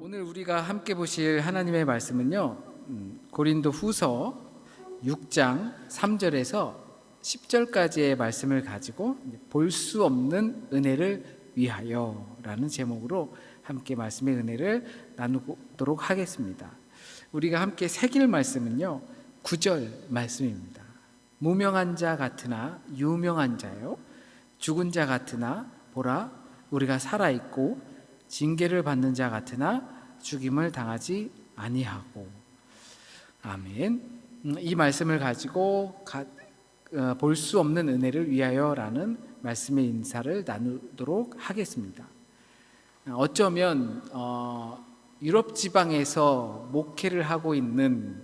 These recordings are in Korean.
오늘 우리가 함께 보실 하나님의 말씀은요, 고린도 후서 6장 3절에서 10절까지의 말씀을 가지고 볼 수 없는 은혜를 위하여 라는 제목으로 함께 말씀의 은혜를 나누도록 하겠습니다. 우리가 함께 새길 말씀은요, 9절 말씀입니다. 무명한 자 같으나 유명한 자요, 죽은 자 같으나 보라 우리가 살아있고 징계를 받는 자 같으나 죽임을 당하지 아니하고. 아멘. 이 말씀을 가지고 볼 수 없는 은혜를 위하여라는 말씀의 인사를 나누도록 하겠습니다. 어쩌면 유럽 지방에서 목회를 하고 있는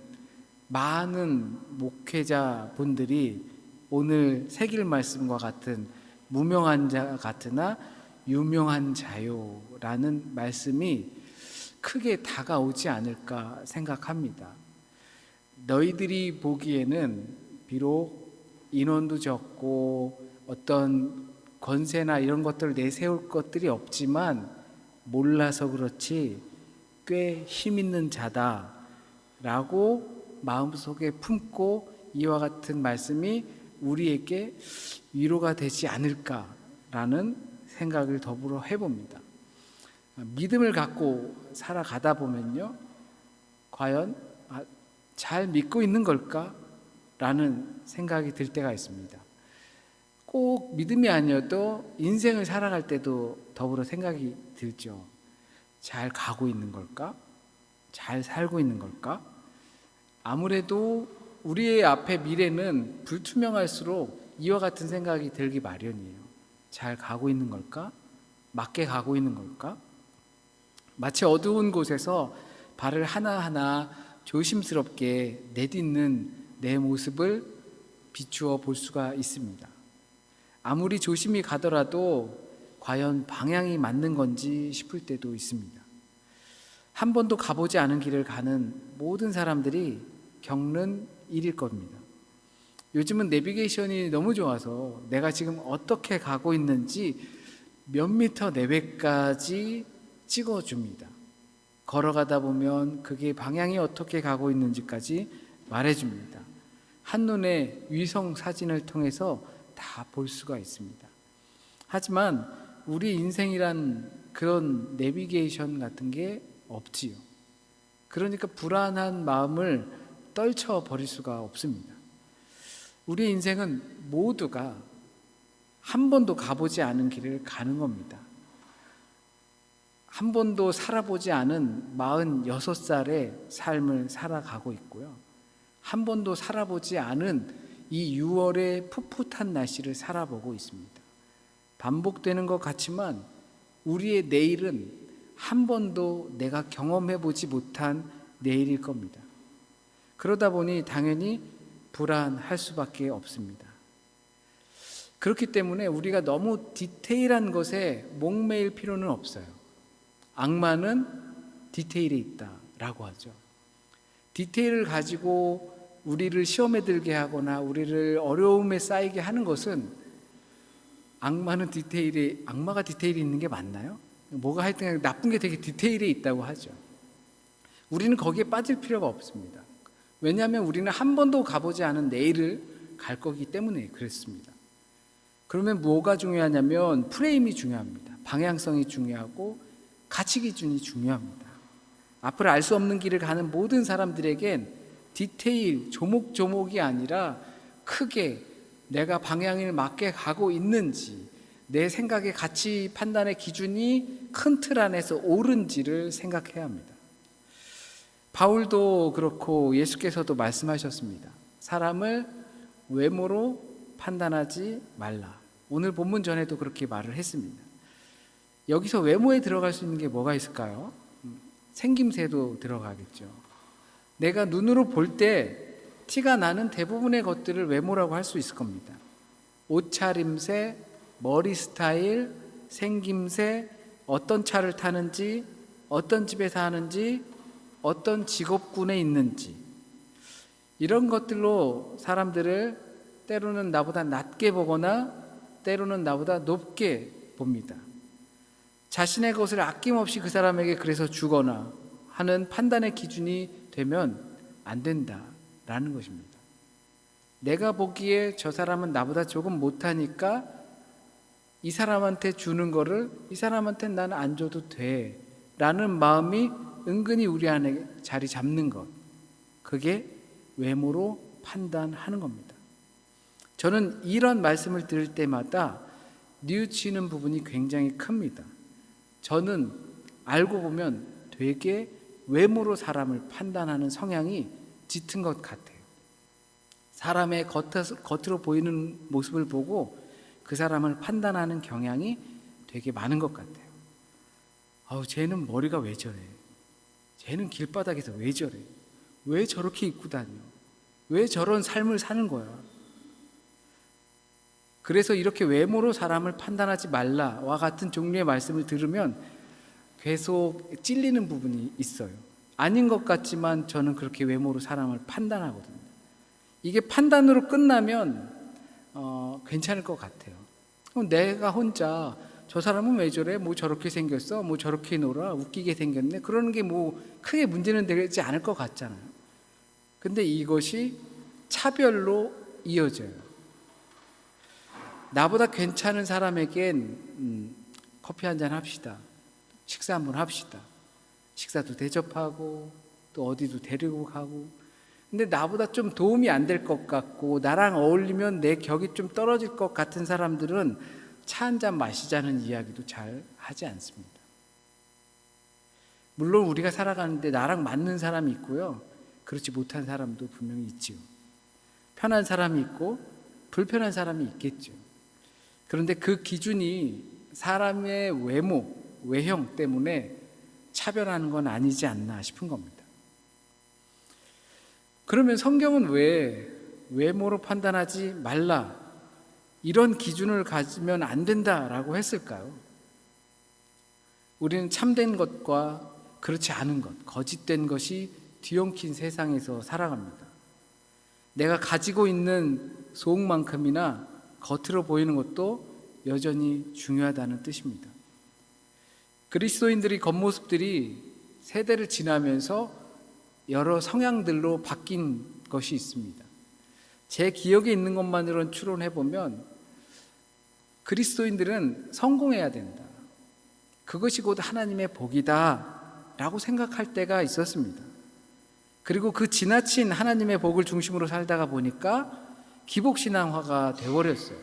많은 목회자분들이 오늘 새길 말씀과 같은 무명한 자 같으나 유명한 자요라는 말씀이 크게 다가오지 않을까 생각합니다. 너희들이 보기에는 비록 인원도 적고 어떤 권세나 이런 것들을 내세울 것들이 없지만 몰라서 그렇지 꽤 힘있는 자다라고 마음속에 품고 이와 같은 말씀이 우리에게 위로가 되지 않을까라는 생각을 더불어 해봅니다. 믿음을 갖고 살아가다 보면요, 과연 잘 믿고 있는 걸까? 라는 생각이 들 때가 있습니다. 꼭 믿음이 아니어도 인생을 살아갈 때도 더불어 생각이 들죠. 잘 가고 있는 걸까? 잘 살고 있는 걸까? 아무래도 우리의 앞에 미래는 불투명할수록 이와 같은 생각이 들기 마련이에요. 잘 가고 있는 걸까? 맞게 가고 있는 걸까? 마치 어두운 곳에서 발을 하나하나 조심스럽게 내딛는 내 모습을 비추어 볼 수가 있습니다. 아무리 조심히 가더라도 과연 방향이 맞는 건지 싶을 때도 있습니다. 한 번도 가보지 않은 길을 가는 모든 사람들이 겪는 일일 겁니다. 요즘은 내비게이션이 너무 좋아서 내가 지금 어떻게 가고 있는지 몇 미터 내외까지 찍어줍니다. 걸어가다 보면 그게 방향이 어떻게 가고 있는지까지 말해줍니다. 한눈에 위성 사진을 통해서 다 볼 수가 있습니다. 하지만 우리 인생이란 그런 내비게이션 같은 게 없지요. 그러니까 불안한 마음을 떨쳐버릴 수가 없습니다. 우리 인생은 모두가 한 번도 가보지 않은 길을 가는 겁니다. 한 번도 살아보지 않은 46살의 삶을 살아가고 있고요. 한 번도 살아보지 않은 이 6월의 풋풋한 날씨를 살아보고 있습니다. 반복되는 것 같지만 우리의 내일은 한 번도 내가 경험해보지 못한 내일일 겁니다. 그러다 보니 당연히 불안할 수밖에 없습니다. 그렇기 때문에 우리가 너무 디테일한 것에 목매일 필요는 없어요. 악마는 디테일에 있다라고 하죠. 디테일을 가지고 우리를 시험에 들게 하거나 우리를 어려움에 쌓이게 하는 것은 악마가 디테일이 있는 게 맞나요? 뭐가 하여튼 나쁜 게 되게 디테일에 있다고 하죠. 우리는 거기에 빠질 필요가 없습니다. 왜냐하면 우리는 한 번도 가보지 않은 내일을 갈 거기 때문에 그렇습니다. 그러면 뭐가 중요하냐면 프레임이 중요합니다. 방향성이 중요하고 가치 기준이 중요합니다. 앞으로 알 수 없는 길을 가는 모든 사람들에겐 디테일, 조목조목이 아니라 크게 내가 방향을 맞게 가고 있는지, 내 생각의 가치 판단의 기준이 큰 틀 안에서 옳은지를 생각해야 합니다. 바울도 그렇고 예수께서도 말씀하셨습니다. 사람을 외모로 판단하지 말라. 오늘 본문 전에도 그렇게 말을 했습니다. 여기서 외모에 들어갈 수 있는 게 뭐가 있을까요? 생김새도 들어가겠죠. 내가 눈으로 볼 때 티가 나는 대부분의 것들을 외모라고 할 수 있을 겁니다. 옷차림새, 머리 스타일, 생김새, 어떤 차를 타는지, 어떤 집에 사는지, 어떤 직업군에 있는지, 이런 것들로 사람들을 때로는 나보다 낮게 보거나 때로는 나보다 높게 봅니다. 자신의 것을 아낌없이 그 사람에게 그래서 주거나 하는 판단의 기준이 되면 안 된다라는 것입니다. 내가 보기에 저 사람은 나보다 조금 못하니까 이 사람한테 주는 거를 이 사람한테 나는 안 줘도 돼 라는 마음이 은근히 우리 안에 자리 잡는 것, 그게 외모로 판단하는 겁니다. 저는 이런 말씀을 들을 때마다 뉘우치는 부분이 굉장히 큽니다. 저는 알고 보면 되게 외모로 사람을 판단하는 성향이 짙은 것 같아요. 사람의 겉으로 보이는 모습을 보고 그 사람을 판단하는 경향이 되게 많은 것 같아요. 쟤는 머리가 왜 저래? 쟤는 길바닥에서 왜 저래? 왜 저렇게 입고 다녀? 왜 저런 삶을 사는 거야? 그래서 이렇게 외모로 사람을 판단하지 말라와 같은 종류의 말씀을 들으면 계속 찔리는 부분이 있어요. 아닌 것 같지만 저는 그렇게 외모로 사람을 판단하거든요. 이게 판단으로 끝나면 괜찮을 것 같아요. 내가 혼자 저 사람은 왜 저래? 뭐 저렇게 생겼어? 뭐 저렇게 놀아? 웃기게 생겼네? 그러는 게 뭐 크게 문제는 되지 않을 것 같잖아요. 근데 이것이 차별로 이어져요. 나보다 괜찮은 사람에겐 커피 한잔 합시다. 식사 한번 합시다. 식사도 대접하고 또 어디도 데리고 가고. 근데 나보다 좀 도움이 안 될 것 같고 나랑 어울리면 내 격이 좀 떨어질 것 같은 사람들은 차 한잔 마시자는 이야기도 잘 하지 않습니다. 물론 우리가 살아가는데 나랑 맞는 사람이 있고요, 그렇지 못한 사람도 분명히 있지요. 편한 사람이 있고 불편한 사람이 있겠죠. 그런데 그 기준이 사람의 외모, 외형 때문에 차별하는 건 아니지 않나 싶은 겁니다. 그러면 성경은 왜 외모로 판단하지 말라, 이런 기준을 가지면 안 된다라고 했을까요? 우리는 참된 것과 그렇지 않은 것, 거짓된 것이 뒤엉킨 세상에서 살아갑니다. 내가 가지고 있는 소음만큼이나 겉으로 보이는 것도 여전히 중요하다는 뜻입니다. 그리스도인들의 겉모습들이 세대를 지나면서 여러 성향들로 바뀐 것이 있습니다. 제 기억에 있는 것만으로는 추론해보면 그리스도인들은 성공해야 된다, 그것이 곧 하나님의 복이다 라고 생각할 때가 있었습니다. 그리고 그 지나친 하나님의 복을 중심으로 살다가 보니까 기복신앙화가 되어버렸어요.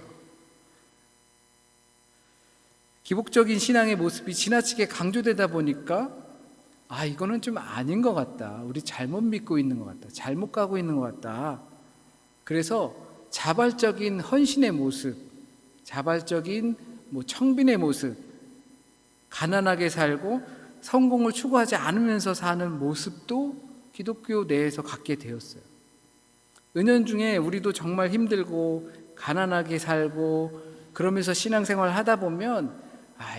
기복적인 신앙의 모습이 지나치게 강조되다 보니까 이거는 좀 아닌 것 같다, 우리 잘못 믿고 있는 것 같다, 잘못 가고 있는 것 같다. 그래서 자발적인 헌신의 모습, 자발적인 청빈의 모습, 가난하게 살고 성공을 추구하지 않으면서 사는 모습도 기독교 내에서 갖게 되었어요. 은연중에 우리도 정말 힘들고 가난하게 살고 그러면서 신앙생활을 하다 보면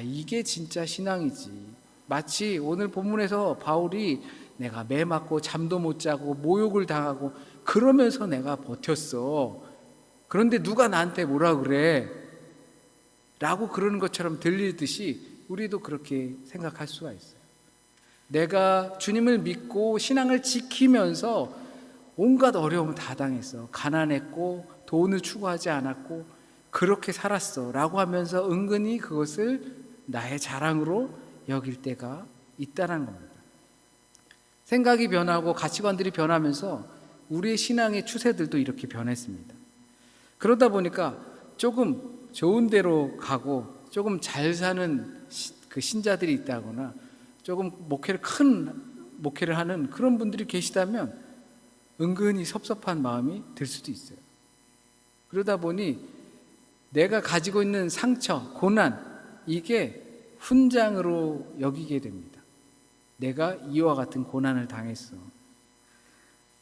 이게 진짜 신앙이지. 마치 오늘 본문에서 바울이 내가 매 맞고 잠도 못 자고 모욕을 당하고 그러면서 내가 버텼어, 그런데 누가 나한테 뭐라 그래? 라고 그러는 것처럼 들리듯이 우리도 그렇게 생각할 수가 있어요. 내가 주님을 믿고 신앙을 지키면서 온갖 어려움을 다 당했어, 가난했고 돈을 추구하지 않았고 그렇게 살았어 라고 하면서 은근히 그것을 나의 자랑으로 여길 때가 있다는 겁니다. 생각이 변하고 가치관들이 변하면서 우리의 신앙의 추세들도 이렇게 변했습니다. 그러다 보니까 조금 좋은 데로 가고 조금 잘 사는 그 신자들이 있다거나 조금 큰 목회를 하는 그런 분들이 계시다면 은근히 섭섭한 마음이 들 수도 있어요. 그러다 보니 내가 가지고 있는 상처, 고난, 이게 훈장으로 여기게 됩니다. 내가 이와 같은 고난을 당했어.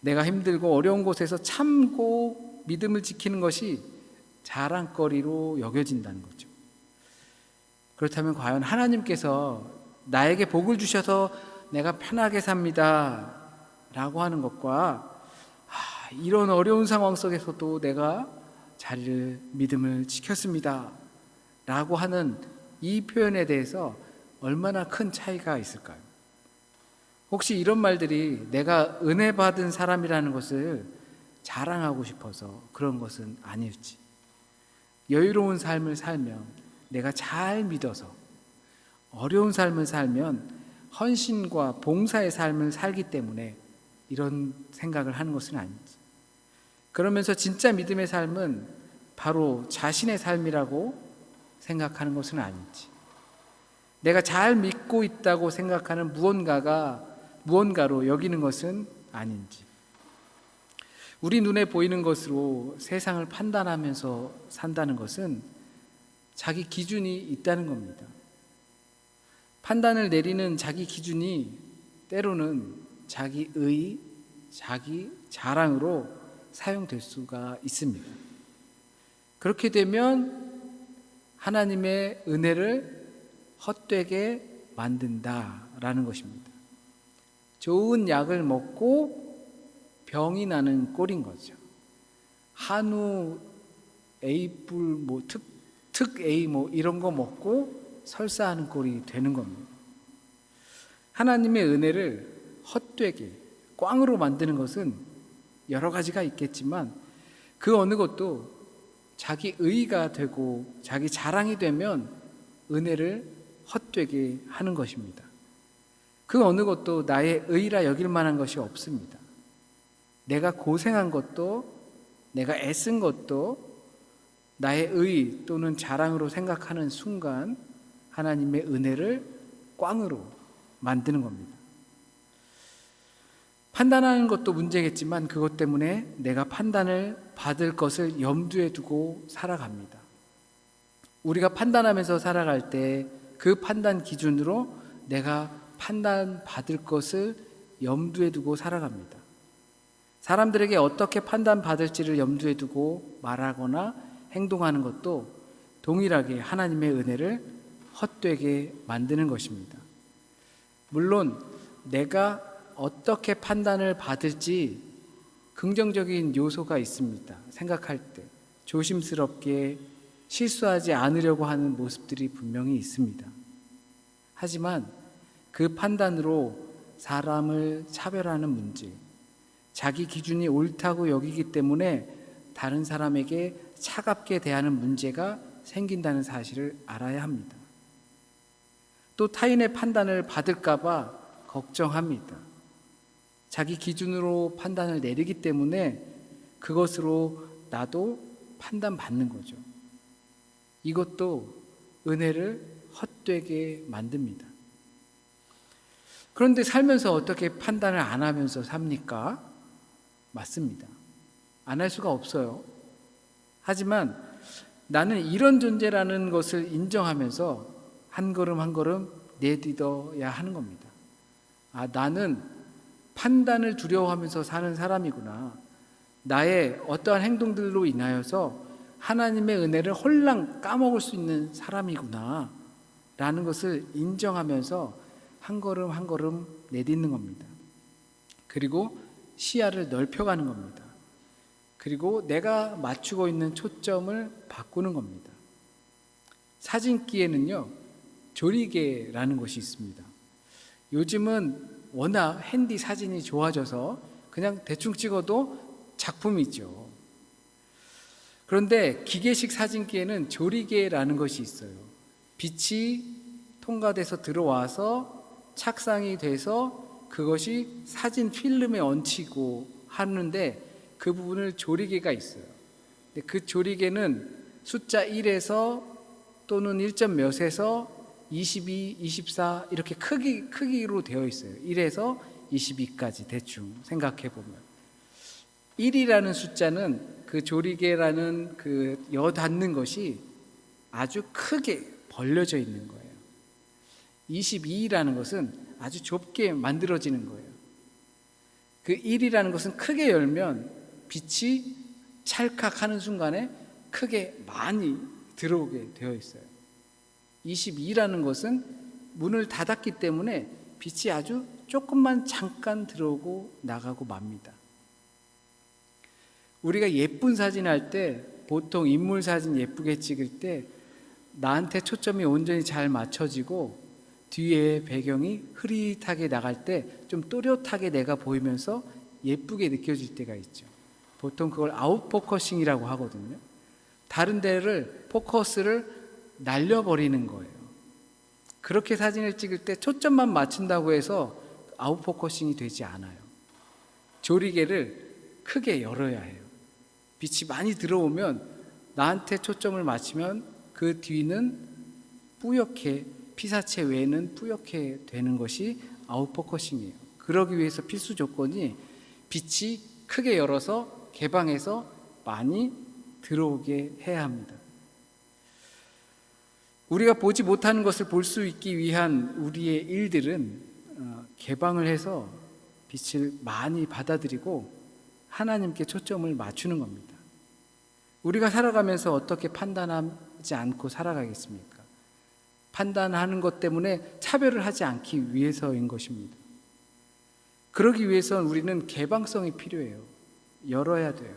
내가 힘들고 어려운 곳에서 참고 믿음을 지키는 것이 자랑거리로 여겨진다는 거죠. 그렇다면 과연 하나님께서 나에게 복을 주셔서 내가 편하게 삽니다 라고 하는 것과 이런 어려운 상황 속에서도 내가 자리를 믿음을 지켰습니다 라고 하는 이 표현에 대해서 얼마나 큰 차이가 있을까요? 혹시 이런 말들이 내가 은혜 받은 사람이라는 것을 자랑하고 싶어서 그런 것은 아닐지, 여유로운 삶을 살면 내가 잘 믿어서, 어려운 삶을 살면 헌신과 봉사의 삶을 살기 때문에 이런 생각을 하는 것은 아닌지, 그러면서 진짜 믿음의 삶은 바로 자신의 삶이라고 생각하는 것은 아닌지, 내가 잘 믿고 있다고 생각하는 무언가로 여기는 것은 아닌지, 우리 눈에 보이는 것으로 세상을 판단하면서 산다는 것은 자기 기준이 있다는 겁니다. 판단을 내리는 자기 기준이 때로는 자기 의, 자기 자랑으로 사용될 수가 있습니다. 그렇게 되면 하나님의 은혜를 헛되게 만든다라는 것입니다. 좋은 약을 먹고 병이 나는 꼴인 거죠. 한우 A뿔 특 A 이런 거 먹고 설사하는 꼴이 되는 겁니다. 하나님의 은혜를 헛되게 꽝으로 만드는 것은 여러 가지가 있겠지만 그 어느 것도 자기 의가 되고 자기 자랑이 되면 은혜를 헛되게 하는 것입니다. 그 어느 것도 나의 의라 여길 만한 것이 없습니다. 내가 고생한 것도, 내가 애쓴 것도 나의 의 또는 자랑으로 생각하는 순간 하나님의 은혜를 꽝으로 만드는 겁니다. 판단하는 것도 문제겠지만 그것 때문에 내가 판단을 받을 것을 염두에 두고 살아갑니다. 우리가 판단하면서 살아갈 때 그 판단 기준으로 내가 판단받을 것을 염두에 두고 살아갑니다. 사람들에게 어떻게 판단받을지를 염두에 두고 말하거나 행동하는 것도 동일하게 하나님의 은혜를 헛되게 만드는 것입니다. 물론 내가 어떻게 판단을 받을지 긍정적인 요소가 있습니다. 생각할 때 조심스럽게 실수하지 않으려고 하는 모습들이 분명히 있습니다. 하지만 그 판단으로 사람을 차별하는 문제, 자기 기준이 옳다고 여기기 때문에 다른 사람에게 차갑게 대하는 문제가 생긴다는 사실을 알아야 합니다. 또 타인의 판단을 받을까봐 걱정합니다. 자기 기준으로 판단을 내리기 때문에 그것으로 나도 판단받는 거죠. 이것도 은혜를 헛되게 만듭니다. 그런데 살면서 어떻게 판단을 안 하면서 삽니까? 맞습니다. 안 할 수가 없어요. 하지만 나는 이런 존재라는 것을 인정하면서 한 걸음 한 걸음 내딛어야 하는 겁니다. 나는 판단을 두려워하면서 사는 사람이구나. 나의 어떠한 행동들로 인하여서 하나님의 은혜를 홀랑 까먹을 수 있는 사람이구나 라는 것을 인정하면서 한 걸음 한 걸음 내딛는 겁니다. 그리고 시야를 넓혀가는 겁니다. 그리고 내가 맞추고 있는 초점을 바꾸는 겁니다. 사진기에는요, 조리개라는 것이 있습니다. 요즘은 워낙 핸디 사진이 좋아져서 그냥 대충 찍어도 작품이 있죠. 그런데 기계식 사진기에는 조리개라는 것이 있어요. 빛이 통과돼서 들어와서 착상이 돼서 그것이 사진 필름에 얹히고 하는데 그 부분을 조리개가 있어요. 근데 그 조리개는 숫자 1에서 또는 1점 몇에서 22, 24 이렇게 크기로 되어 있어요. 1에서 22까지 대충 생각해 보면 1이라는 숫자는 그 조리개라는 그 여 닿는 것이 아주 크게 벌려져 있는 거예요. 22라는 것은 아주 좁게 만들어지는 거예요. 그 1이라는 것은 크게 열면 빛이 찰칵하는 순간에 크게 많이 들어오게 되어 있어요. 22라는 것은 문을 닫았기 때문에 빛이 아주 조금만 잠깐 들어오고 나가고 맙니다. 우리가 예쁜 사진 할 때 보통 인물 사진 예쁘게 찍을 때 나한테 초점이 온전히 잘 맞춰지고 뒤에 배경이 흐릿하게 나갈 때 좀 또렷하게 내가 보이면서 예쁘게 느껴질 때가 있죠. 보통 그걸 아웃포커싱이라고 하거든요. 다른 데를 포커스를 날려버리는 거예요. 그렇게 사진을 찍을 때 초점만 맞춘다고 해서 아웃포커싱이 되지 않아요. 조리개를 크게 열어야 해요. 빛이 많이 들어오면 나한테 초점을 맞추면 그 뒤는 뿌옇게, 피사체 외에는 뿌옇게 되는 것이 아웃포커싱이에요. 그러기 위해서 필수 조건이 빛이 크게 열어서 개방해서 많이 들어오게 해야 합니다. 우리가 보지 못하는 것을 볼 수 있기 위한 우리의 일들은 개방을 해서 빛을 많이 받아들이고 하나님께 초점을 맞추는 겁니다. 우리가 살아가면서 어떻게 판단하지 않고 살아가겠습니까? 판단하는 것 때문에 차별을 하지 않기 위해서인 것입니다. 그러기 위해서는 우리는 개방성이 필요해요. 열어야 돼요.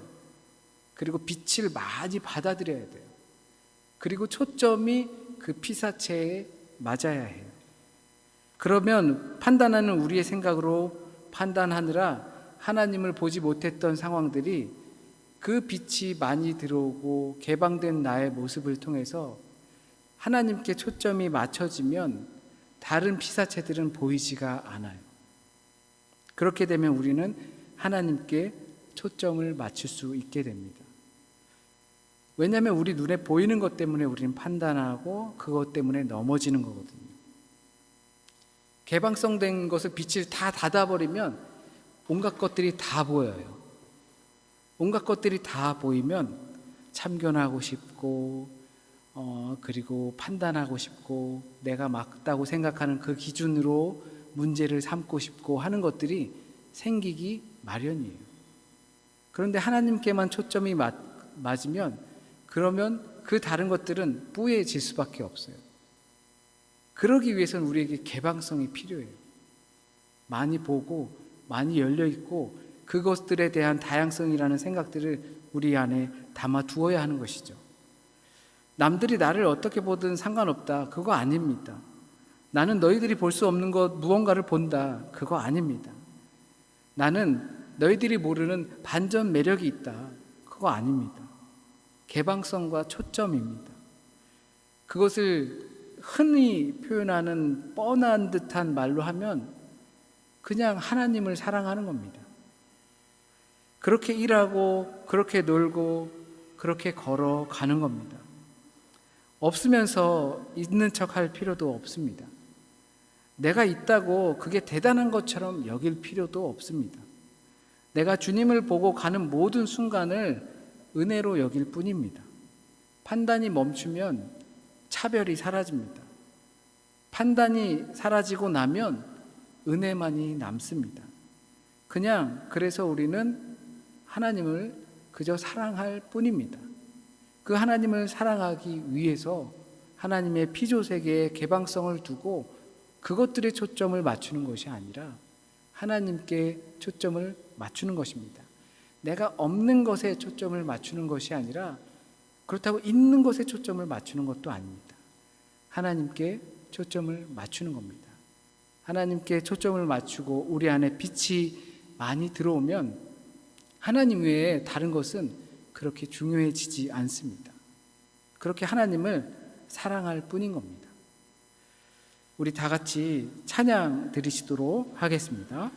그리고 빛을 많이 받아들여야 돼요. 그리고 초점이 그 피사체에 맞아야 해요. 그러면 판단하는 우리의 생각으로 판단하느라 하나님을 보지 못했던 상황들이 그 빛이 많이 들어오고 개방된 나의 모습을 통해서 하나님께 초점이 맞춰지면 다른 피사체들은 보이지가 않아요. 그렇게 되면 우리는 하나님께 초점을 맞출 수 있게 됩니다. 왜냐하면 우리 눈에 보이는 것 때문에 우리는 판단하고 그것 때문에 넘어지는 거거든요. 개방성된 것을 빛을 다 닫아버리면 온갖 것들이 다 보여요. 온갖 것들이 다 보이면 참견하고 싶고 그리고 판단하고 싶고 내가 맞다고 생각하는 그 기준으로 문제를 삼고 싶고 하는 것들이 생기기 마련이에요. 그런데 하나님께만 초점이 맞으면 그러면 그 다른 것들은 뿌예질 수밖에 없어요. 그러기 위해서는 우리에게 개방성이 필요해요. 많이 보고 많이 열려있고 그것들에 대한 다양성이라는 생각들을 우리 안에 담아 두어야 하는 것이죠. 남들이 나를 어떻게 보든 상관없다. 그거 아닙니다. 나는 너희들이 볼 수 없는 것 무언가를 본다. 그거 아닙니다. 나는 너희들이 모르는 반전 매력이 있다. 그거 아닙니다. 개방성과 초점입니다. 그것을 흔히 표현하는 뻔한 듯한 말로 하면 그냥 하나님을 사랑하는 겁니다. 그렇게 일하고 그렇게 놀고 그렇게 걸어가는 겁니다. 없으면서 있는 척할 필요도 없습니다. 내가 있다고 그게 대단한 것처럼 여길 필요도 없습니다. 내가 주님을 보고 가는 모든 순간을 은혜로 여길 뿐입니다. 판단이 멈추면 차별이 사라집니다. 판단이 사라지고 나면 은혜만이 남습니다. 그냥 그래서 우리는 하나님을 그저 사랑할 뿐입니다. 그 하나님을 사랑하기 위해서 하나님의 피조세계에 개방성을 두고 그것들에 초점을 맞추는 것이 아니라 하나님께 초점을 맞추는 것입니다. 내가 없는 것에 초점을 맞추는 것이 아니라 그렇다고 있는 것에 초점을 맞추는 것도 아닙니다. 하나님께 초점을 맞추는 겁니다. 하나님께 초점을 맞추고 우리 안에 빛이 많이 들어오면 하나님 외에 다른 것은 그렇게 중요해지지 않습니다. 그렇게 하나님을 사랑할 뿐인 겁니다. 우리 다 같이 찬양 드리시도록 하겠습니다.